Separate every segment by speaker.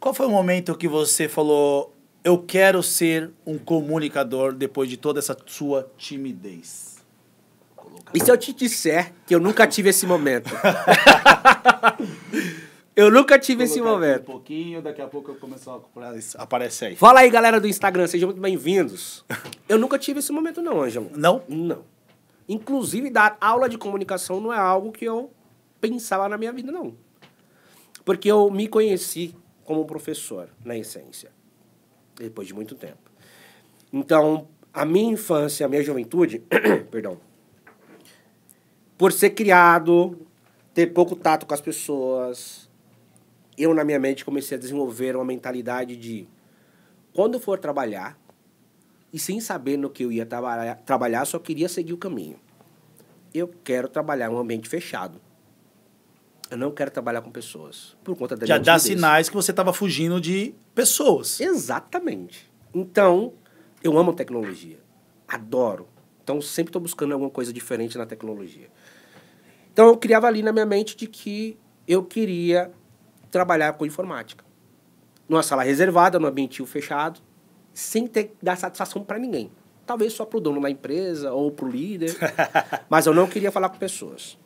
Speaker 1: Qual foi o momento que você falou, eu quero ser um comunicador depois de toda essa sua timidez?
Speaker 2: E se eu te disser que eu nunca tive esse momento? Eu nunca tive esse momento.
Speaker 1: Um pouquinho, daqui a pouco eu começo a aparecer aí.
Speaker 2: Fala aí, galera do Instagram, sejam muito bem-vindos. Eu nunca tive esse momento não, Ângelo.
Speaker 1: Não?
Speaker 2: Não. Inclusive, dar aula de comunicação não é algo que eu pensava na minha vida, não. Porque eu me conheci como professor, na essência, depois de muito tempo. Então, a minha infância, a minha juventude, perdão, por ser criado, ter pouco tato com as pessoas, eu, na minha mente, comecei a desenvolver uma mentalidade de, quando eu for trabalhar, e sem saber no que eu ia trabalhar, só queria seguir o caminho. Eu quero trabalhar em um ambiente fechado. Eu não quero trabalhar com pessoas, por conta da
Speaker 1: Já
Speaker 2: minha
Speaker 1: dá
Speaker 2: timidez.
Speaker 1: sinais que você estava fugindo de pessoas.
Speaker 2: Exatamente. Então, eu amo tecnologia. Adoro. Então, sempre estou buscando alguma coisa diferente na tecnologia. Então, eu criava ali na minha mente de que eu queria trabalhar com informática. Numa sala reservada, num ambiente fechado, sem ter que dar satisfação para ninguém. Talvez só para o dono da empresa ou para o líder. Mas eu não queria falar com pessoas.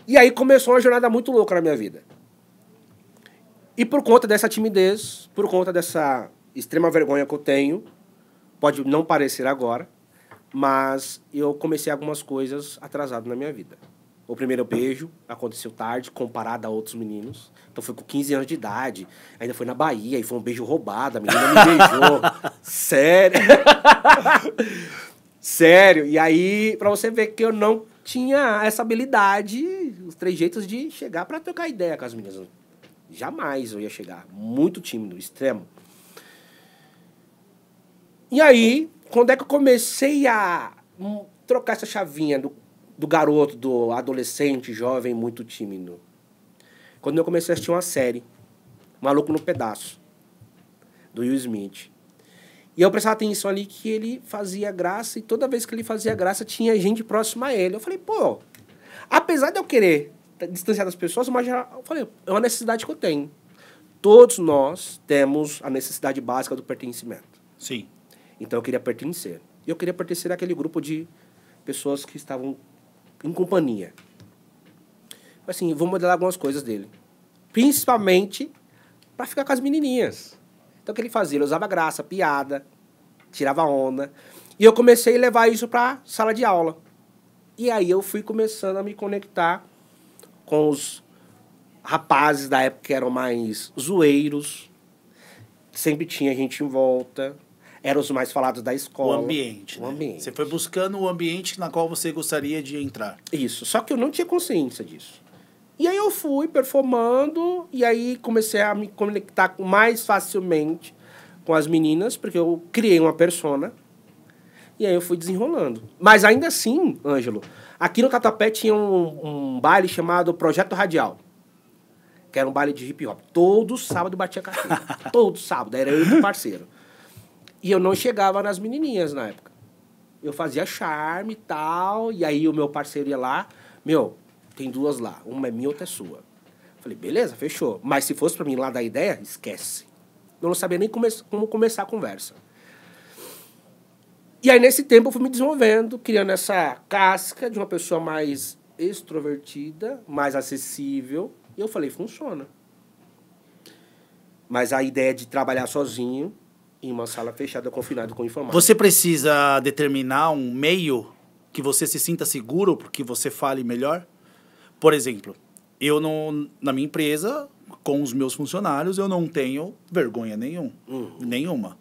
Speaker 2: E aí começou uma jornada muito louca na minha vida. E por conta dessa timidez, por conta dessa extrema vergonha que eu tenho, pode não parecer agora, mas eu comecei algumas coisas atrasado na minha vida. O primeiro beijo aconteceu tarde, comparado a outros meninos. Então foi com 15 anos de idade, ainda foi na Bahia, e foi um beijo roubado, a menina me beijou. Sério. Sério. E aí, pra você ver que eu não tinha essa habilidade, os trejeitos de chegar pra trocar ideia com as meninas. Jamais eu ia chegar. Muito tímido, extremo. E aí, quando é que eu comecei a trocar essa chavinha do garoto, do adolescente, jovem, muito tímido? Quando eu comecei a assistir uma série, Maluco no Pedaço, do Will Smith. E eu prestava atenção ali que ele fazia graça, e toda vez que ele fazia graça, tinha gente próxima a ele. Eu falei, pô, apesar de eu querer distanciar das pessoas, mas já, eu falei, é uma necessidade que eu tenho. Todos nós temos a necessidade básica do pertencimento.
Speaker 1: Sim.
Speaker 2: Então eu queria pertencer. E eu queria pertencer àquele grupo de pessoas que estavam em companhia. Assim, vou modelar algumas coisas dele. Principalmente para ficar com as menininhas. Então o que ele fazia? Ele usava graça, piada, tirava onda. E eu comecei a levar isso para sala de aula. E aí eu fui começando a me conectar com os rapazes da época que eram mais zoeiros. Sempre tinha gente em volta. Eram os mais falados da escola.
Speaker 1: O ambiente.
Speaker 2: O
Speaker 1: né?
Speaker 2: ambiente.
Speaker 1: Você foi buscando o ambiente na qual você gostaria de entrar.
Speaker 2: Isso. Só que eu não tinha consciência disso. E aí eu fui performando, e aí comecei a me conectar mais facilmente com as meninas, porque eu criei uma persona, e aí eu fui desenrolando. Mas ainda assim, Ângelo, aqui no Tatuapé tinha um baile chamado Projeto Radial, que era um baile de hip hop. Todo sábado batia carteira. Todo sábado, era eu e meu parceiro. E eu não chegava nas menininhas na época. Eu fazia charme e tal, e aí o meu parceiro ia lá, tem duas lá, uma é minha, outra é sua. Falei, beleza, fechou. Mas se fosse pra mim lá dar ideia, esquece. Eu não sabia nem como começar a conversa. E aí, nesse tempo, eu fui me desenvolvendo, criando essa casca de uma pessoa mais extrovertida, mais acessível. E eu falei, funciona. Mas a ideia de trabalhar sozinho, em uma sala fechada, confinado com informática.
Speaker 1: Você precisa determinar um meio que você se sinta seguro para que você fale melhor? Por exemplo, eu não, na minha empresa, com os meus funcionários, eu não tenho vergonha nenhuma.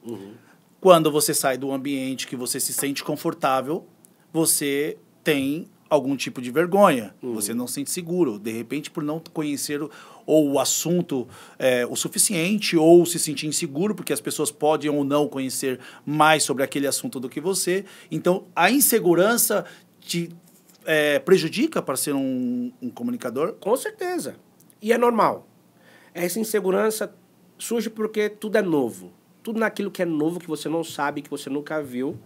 Speaker 1: Quando você sai do ambiente que você se sente confortável, você tem algum tipo de vergonha. Você não se sente seguro. De repente, por não conhecer o assunto o suficiente, ou se sentir inseguro, porque as pessoas podem ou não conhecer mais sobre aquele assunto do que você. Então, a insegurança te prejudica para ser um comunicador?
Speaker 2: Com certeza. E é normal. Essa insegurança surge porque tudo é novo. Tudo naquilo que é novo, que você não sabe, que você nunca viu,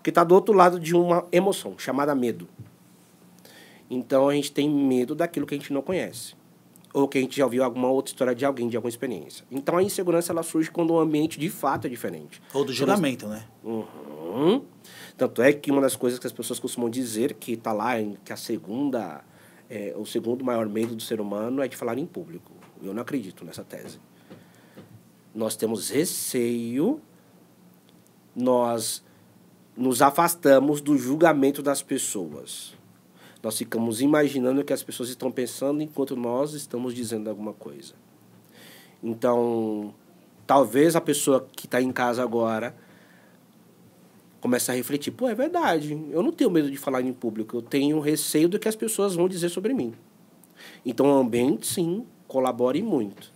Speaker 2: que está do outro lado de uma emoção, chamada medo. Então, a gente tem medo daquilo que a gente não conhece. ou que a gente já ouviu alguma outra história de alguém, de alguma experiência. Então, a insegurança, ela surge quando o ambiente, de fato, é diferente.
Speaker 1: Ou do julgamento, né?
Speaker 2: Uhum. Tanto é que uma das coisas que as pessoas costumam dizer, que está lá, que o segundo maior medo do ser humano é de falar em público. Eu não acredito nessa tese. Nós temos receio, nós nos afastamos do julgamento das pessoas. Nós ficamos imaginando o que as pessoas estão pensando enquanto nós estamos dizendo alguma coisa. Então, talvez a pessoa que está em casa agora comece a refletir. Pô, é verdade, eu não tenho medo de falar em público, eu tenho receio do que as pessoas vão dizer sobre mim. Então, o ambiente, sim, colabore muito.